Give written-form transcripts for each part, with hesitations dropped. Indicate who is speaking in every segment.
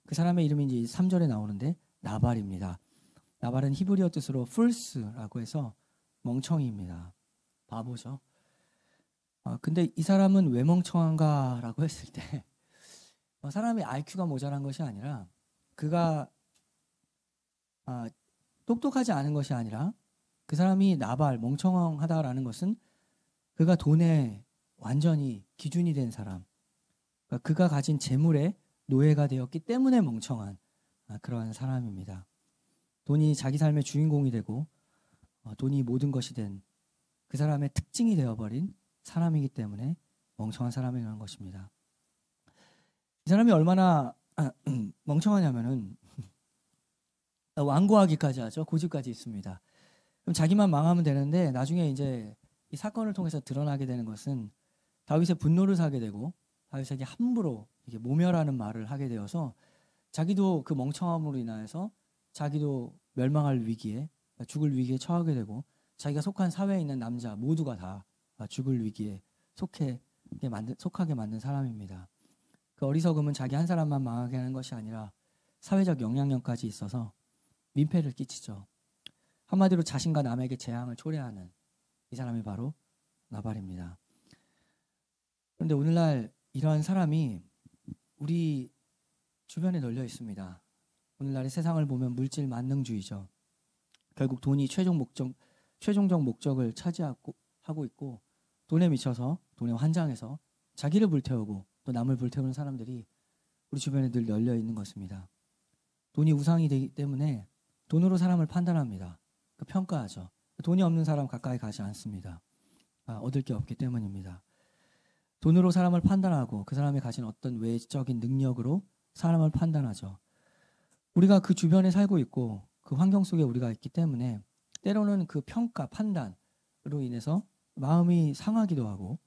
Speaker 1: 그 사람의 이름이 이제 3절에 나오는데 나발입니다. 나발은 히브리어 뜻으로 풀스라고 해서 멍청이입니다. 바보죠. 근데 이 사람은 왜 멍청한가라고 했을 때 사람이 IQ가 모자란 것이 아니라 그가 똑똑하지 않은 것이 아니라 그 사람이 나발, 멍청하다라는 것은 그가 돈에 완전히 기준이 된 사람, 그러니까 그가 가진 재물의 노예가 되었기 때문에 멍청한 그러한 사람입니다. 돈이 자기 삶의 주인공이 되고 돈이 모든 것이 된 그 사람의 특징이 되어버린 사람이기 때문에 멍청한 사람이라는 것입니다. 이 사람이 얼마나 멍청하냐면은 완고하기까지 하죠. 고집까지 있습니다. 그럼 자기만 망하면 되는데 나중에 이제 이 사건을 통해서 드러나게 되는 것은 다윗의 분노를 사게 되고 다윗에게 함부로 이게 모멸하는 말을 하게 되어서 자기도 그 멍청함으로 인하여서 자기도 멸망할 위기에 죽을 위기에 처하게 되고 자기가 속한 사회에 있는 남자 모두가 다 죽을 위기에 속하게 만든 사람입니다. 그 어리석음은 자기 한 사람만 망하게 하는 것이 아니라 사회적 영향력까지 있어서 민폐를 끼치죠. 한마디로 자신과 남에게 재앙을 초래하는 이 사람이 바로 나발입니다. 그런데 오늘날 이러한 사람이 우리 주변에 널려 있습니다. 오늘날의 세상을 보면 물질 만능주의죠. 결국 돈이 최종적 목적을 차지하고 있고 돈에 미쳐서 돈에 환장해서 자기를 불태우고 또 남을 불태우는 사람들이 우리 주변에 늘 널려 있는 것입니다. 돈이 우상이 되기 때문에 돈으로 사람을 판단합니다. 평가하죠. 돈이 없는 사람 가까이 가지 않습니다. 얻을 게 없기 때문입니다. 돈으로 사람을 판단하고 그 사람이 가진 어떤 외적인 능력으로 사람을 판단하죠. 우리가 그 주변에 살고 있고 그 환경 속에 우리가 있기 때문에 때로는 그 평가, 판단으로 인해서 마음이 상하기도 하고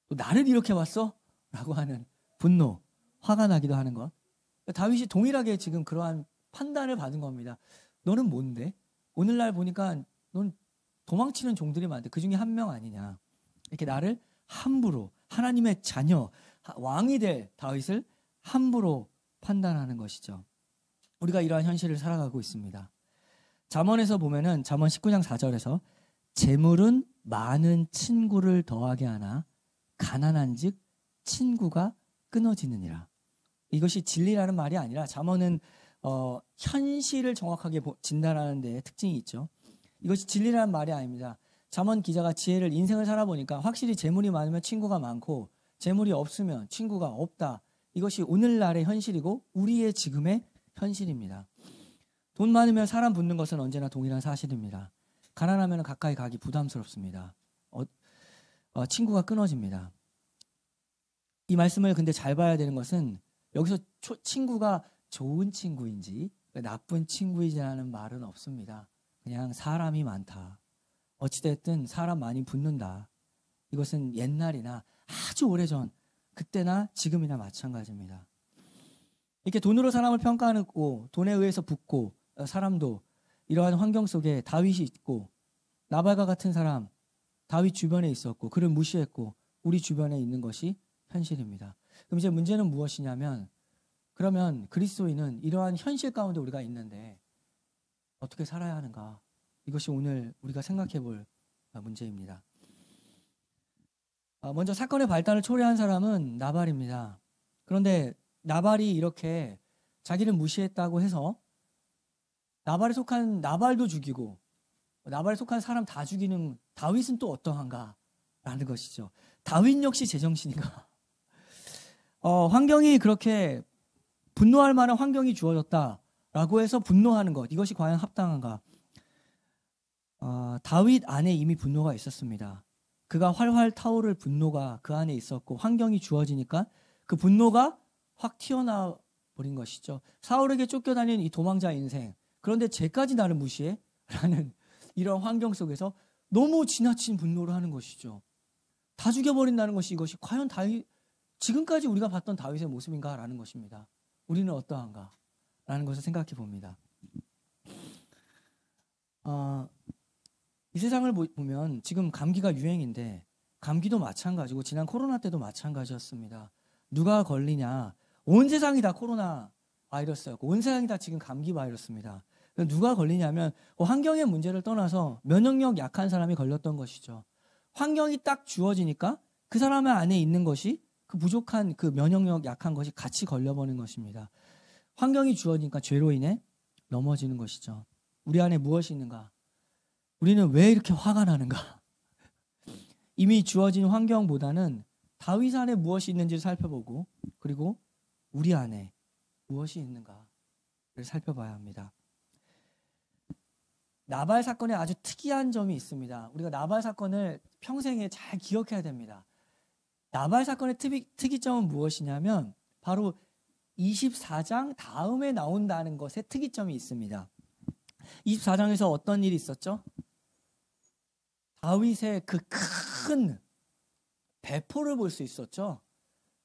Speaker 1: 또 나를 이렇게 봤어? 라고 하는 분노, 화가 나기도 하는 것. 다윗이 동일하게 지금 그러한 판단을 받은 겁니다. 너는 뭔데? 오늘날 보니까 넌 도망치는 종들이 많대. 그 중에 한 명 아니냐. 이렇게 나를 함부로 하나님의 자녀, 왕이 될 다윗을 함부로 판단하는 것이죠. 우리가 이러한 현실을 살아가고 있습니다. 잠언에서 보면은 잠언 19장 4절에서 재물은 많은 친구를 더하게 하나 가난한즉 친구가 끊어지느니라. 이것이 진리라는 말이 아니라 잠언은 현실을 정확하게 진단하는 데 특징이 있죠. 이것이 진리라는 말이 아닙니다. 잠언 기자가 지혜를 인생을 살아보니까 확실히 재물이 많으면 친구가 많고 재물이 없으면 친구가 없다. 이것이 오늘날의 현실이고 우리의 지금의 현실입니다. 돈 많으면 사람 붙는 것은 언제나 동일한 사실입니다. 가난하면 가까이 가기 부담스럽습니다. 친구가 끊어집니다. 이 말씀을 근데 잘 봐야 되는 것은 여기서 친구가 좋은 친구인지 나쁜 친구이지라는 말은 없습니다. 그냥 사람이 많다. 어찌됐든 사람 많이 붙는다. 이것은 옛날이나 아주 오래전 그때나 지금이나 마찬가지입니다. 이렇게 돈으로 사람을 평가하고 돈에 의해서 붙고 사람도 이러한 환경 속에 다윗이 있고 나발과 같은 사람 다윗 주변에 있었고 그를 무시했고 우리 주변에 있는 것이 현실입니다. 그럼 이제 문제는 무엇이냐면 그러면 그리스도인은 이러한 현실 가운데 우리가 있는데 어떻게 살아야 하는가? 이것이 오늘 우리가 생각해 볼 문제입니다. 먼저 사건의 발단을 초래한 사람은 나발입니다. 그런데 나발이 이렇게 자기를 무시했다고 해서 나발에 속한 나발도 죽이고 나발에 속한 사람 다 죽이는 다윗은 또 어떠한가? 라는 것이죠. 다윗 역시 제정신인가? 환경이 그렇게 분노할 만한 환경이 주어졌다라고 해서 분노하는 것 이것이 과연 합당한가? 다윗 안에 이미 분노가 있었습니다. 그가 활활 타오를 분노가 그 안에 있었고 환경이 주어지니까 그 분노가 확 튀어나와 버린 것이죠. 사울에게 쫓겨다니는 이 도망자 인생 그런데 쟤까지 나를 무시해? 라는 이런 환경 속에서 너무 지나친 분노를 하는 것이죠. 다 죽여버린다는 것이 이것이 과연 지금까지 우리가 봤던 다윗의 모습인가? 라는 것입니다. 우리는 어떠한가? 라는 것을 생각해 봅니다. 이 세상을 보면 지금 감기가 유행인데 감기도 마찬가지고 지난 코로나 때도 마찬가지였습니다. 누가 걸리냐? 온 세상이 다 코로나 바이러스였고 온 세상이 다 지금 감기 바이러스입니다. 누가 걸리냐면 환경의 문제를 떠나서 면역력 약한 사람이 걸렸던 것이죠. 환경이 딱 주어지니까 그 사람의 안에 있는 것이 그 부족한 그 면역력 약한 것이 같이 걸려버린 것입니다. 환경이 주어지니까 죄로 인해 넘어지는 것이죠. 우리 안에 무엇이 있는가? 우리는 왜 이렇게 화가 나는가? 이미 주어진 환경보다는 다윗 안에 무엇이 있는지를 살펴보고 그리고 우리 안에 무엇이 있는가를 살펴봐야 합니다. 나발 사건에 아주 특이한 점이 있습니다. 우리가 나발 사건을 평생에 잘 기억해야 됩니다. 나발 사건의 특이점은 무엇이냐면 바로 24장 다음에 나온다는 것에 특이점이 있습니다. 24장에서 어떤 일이 있었죠? 다윗의 그 큰 배포를 볼 수 있었죠.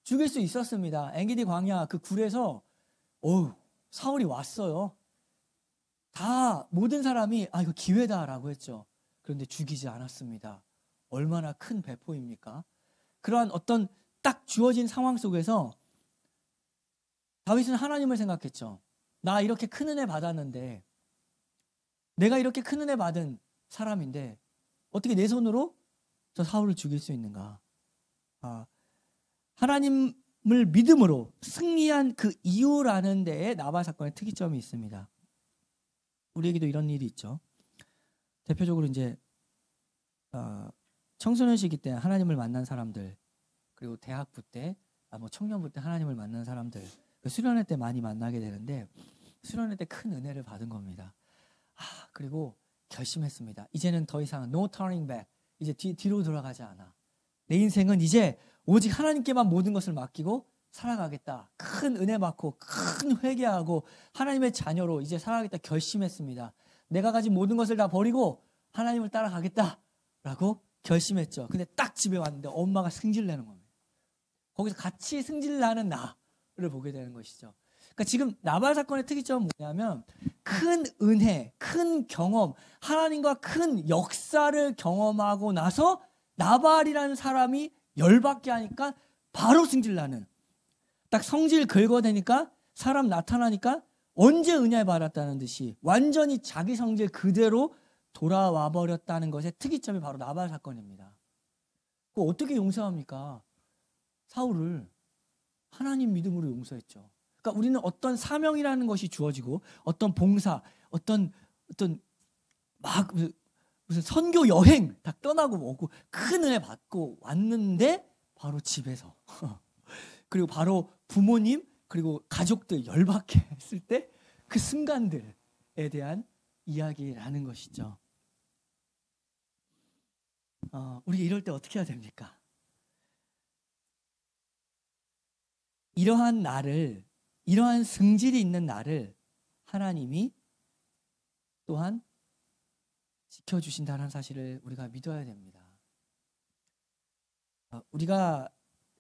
Speaker 1: 죽일 수 있었습니다. 엔게디 광야 그 굴에서 사울이 왔어요. 다 모든 사람이 이거 기회다라고 했죠. 그런데 죽이지 않았습니다. 얼마나 큰 배포입니까? 그러한 어떤 딱 주어진 상황 속에서 다윗은 하나님을 생각했죠. 나 이렇게 큰 은혜 받았는데 내가 이렇게 큰 은혜 받은 사람인데 어떻게 내 손으로 저 사울을 죽일 수 있는가? 하나님을 믿음으로 승리한 그 이유라는 데에 나발 사건의 특이점이 있습니다. 우리에게도 이런 일이 있죠. 대표적으로 이제 청소년 시기 때 하나님을 만난 사람들, 그리고 대학부 때, 청년부 때 하나님을 만난 사람들, 수련회 때 많이 만나게 되는데 수련회 때 큰 은혜를 받은 겁니다. 그리고 결심했습니다. 이제는 더 이상 no turning back. 이제 뒤로 돌아가지 않아. 내 인생은 이제 오직 하나님께만 모든 것을 맡기고 살아가겠다. 큰 은혜 받고 큰 회개하고 하나님의 자녀로 이제 살아가겠다 결심했습니다. 내가 가진 모든 것을 다 버리고 하나님을 따라가겠다라고 결심했죠. 근데 딱 집에 왔는데 엄마가 승질내는 겁니다. 거기서 같이 승질나는 나를 보게 되는 것이죠. 그러니까 지금 나발 사건의 특이점은 뭐냐면 큰 은혜, 큰 경험, 하나님과 큰 역사를 경험하고 나서 나발이라는 사람이 열받게 하니까 바로 승질나는, 딱 성질 긁어대니까 사람 나타나니까 언제 은혜 받았다는 듯이 완전히 자기 성질 그대로 돌아와 버렸다는 것의 특이점이 바로 나발 사건입니다. 그거 어떻게 용서합니까? 사울을 하나님 믿음으로 용서했죠. 그러니까 우리는 어떤 사명이라는 것이 주어지고 어떤 봉사, 어떤 막 무슨 선교 여행 다 떠나고 오고 큰 은혜 받고 왔는데 바로 집에서 그리고 바로 부모님 그리고 가족들 열받게 했을 때 그 순간들에 대한 이야기라는 것이죠. 우리가 이럴 때 어떻게 해야 됩니까? 이러한 나를, 이러한 성질이 있는 나를 하나님이 또한 지켜주신다는 사실을 우리가 믿어야 됩니다. 우리가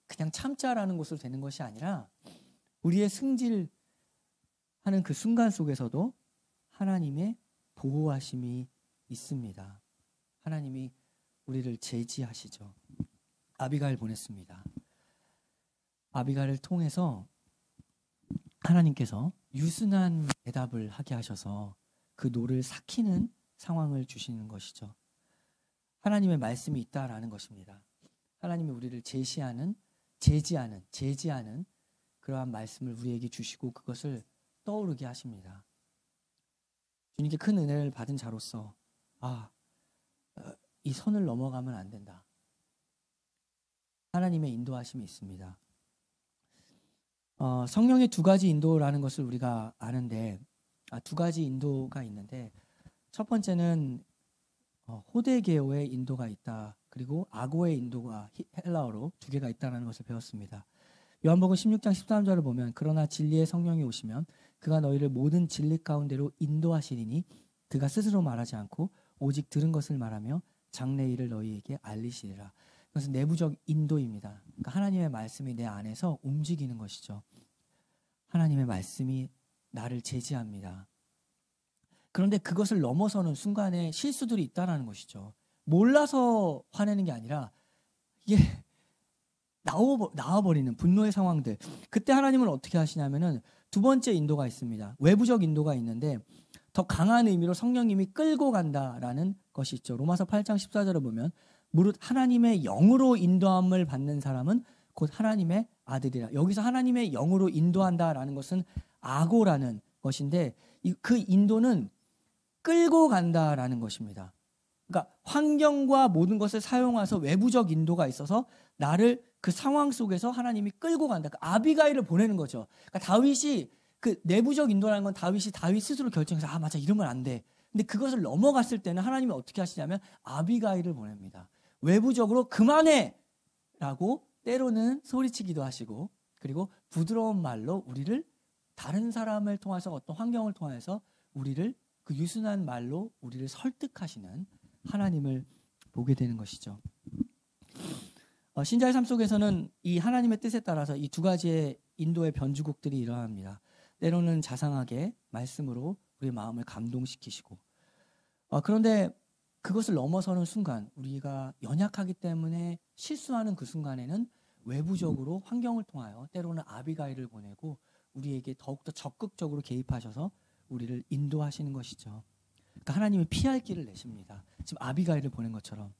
Speaker 1: 그냥 참자라는 것으로 되는 것이 아니라 우리의 승질하는 그 순간 속에서도 하나님의 보호하심이 있습니다. 하나님이 우리를 제지하시죠. 아비가일 보냈습니다. 아비가일을 통해서 하나님께서 유순한 대답을 하게 하셔서 그 노를 삭히는 상황을 주시는 것이죠. 하나님의 말씀이 있다라는 것입니다. 하나님이 우리를 제지하는 그러한 말씀을 우리에게 주시고 그것을 떠오르게 하십니다. 주님께 큰 은혜를 받은 자로서 이 선을 넘어가면 안 된다. 하나님의 인도하심이 있습니다. 성령의 두 가지 인도라는 것을 우리가 아는데 두 가지 인도가 있는데 첫 번째는 호데게오의 인도가 있다. 그리고 아고의 인도가 헬라어로 두 개가 있다는 것을 배웠습니다. 요한복음 16장 13절을 보면 그러나 진리의 성령이 오시면 그가 너희를 모든 진리 가운데로 인도하시리니 그가 스스로 말하지 않고 오직 들은 것을 말하며 장래 일을 너희에게 알리시리라. 그것은 내부적 인도입니다. 그러니까 하나님의 말씀이 내 안에서 움직이는 것이죠. 하나님의 말씀이 나를 제지합니다. 그런데 그것을 넘어서는 순간에 실수들이 있다는 것이죠. 몰라서 화내는 게 아니라 이게 나와버리는 분노의 상황들. 그때 하나님은 어떻게 하시냐면은 두 번째 인도가 있습니다. 외부적 인도가 있는데 더 강한 의미로 성령님이 끌고 간다라는 것이 있죠. 로마서 8장 14절을 보면 무릇 하나님의 영으로 인도함을 받는 사람은 곧 하나님의 아들이라. 여기서 하나님의 영으로 인도한다라는 것은 아고라는 것인데 그 인도는 끌고 간다라는 것입니다. 그러니까 환경과 모든 것을 사용해서 외부적 인도가 있어서 나를 그 상황 속에서 하나님이 끌고 간다. 그러니까 아비가일을 보내는 거죠. 그러니까 다윗이 그 내부적 인도라는 건 다윗 스스로 결정해서 맞아 이러면 안 돼. 근데 그것을 넘어갔을 때는 하나님이 어떻게 하시냐면 아비가일을 보냅니다. 외부적으로 그만해! 라고 때로는 소리치기도 하시고 그리고 부드러운 말로 우리를 다른 사람을 통해서 어떤 환경을 통해서 우리를 그 유순한 말로 우리를 설득하시는 하나님을 보게 되는 것이죠. 신자의 삶 속에서는 이 하나님의 뜻에 따라서 이 두 가지의 인도의 변주곡들이 일어납니다. 때로는 자상하게 말씀으로 우리의 마음을 감동시키시고 그런데 그것을 넘어서는 순간 우리가 연약하기 때문에 실수하는 그 순간에는 외부적으로 환경을 통하여 때로는 아비가일을 보내고 우리에게 더욱더 적극적으로 개입하셔서 우리를 인도하시는 것이죠. 그러니까 하나님이 피할 길을 내십니다. 지금 아비가일을 보낸 것처럼.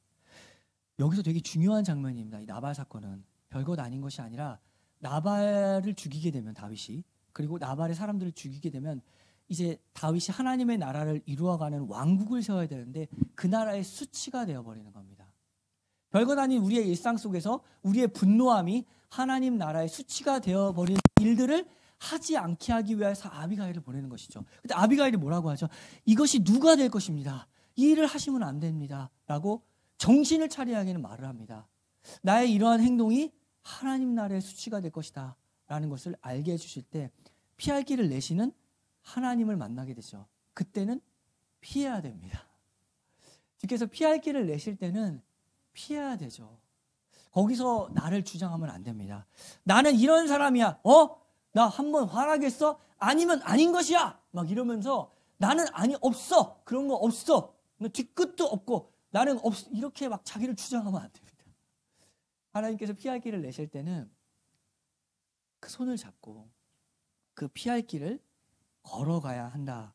Speaker 1: 여기서 되게 중요한 장면입니다. 이 나발 사건은 별것 아닌 것이 아니라 나발을 죽이게 되면 다윗이 그리고 나발의 사람들을 죽이게 되면 이제 다윗이 하나님의 나라를 이루어가는 왕국을 세워야 되는데 그 나라의 수치가 되어버리는 겁니다. 별것 아닌 우리의 일상 속에서 우리의 분노함이 하나님 나라의 수치가 되어버리는 일들을 하지 않게 하기 위해서 아비가일을 보내는 것이죠. 근데 아비가일이 뭐라고 하죠? 이것이 누가 될 것입니다. 이 일을 하시면 안 됩니다. 라고 정신을 차려야 하기는 말을 합니다. 나의 이러한 행동이 하나님 나라의 수치가 될 것이다. 라는 것을 알게 해주실 때 피할 길을 내시는 하나님을 만나게 되죠. 그때는 피해야 됩니다. 주께서 피할 길을 내실 때는 피해야 되죠. 거기서 나를 주장하면 안 됩니다. 나는 이런 사람이야. 나 한번 화나겠어? 아니면 아닌 것이야. 막 이러면서 나는 없어. 그런 거 없어. 뒤끝도 없고 나는 없어. 이렇게 막 자기를 주장하면 안 됩니다. 하나님께서 피할 길을 내실 때는 그 손을 잡고 그 피할 길을 걸어가야 한다.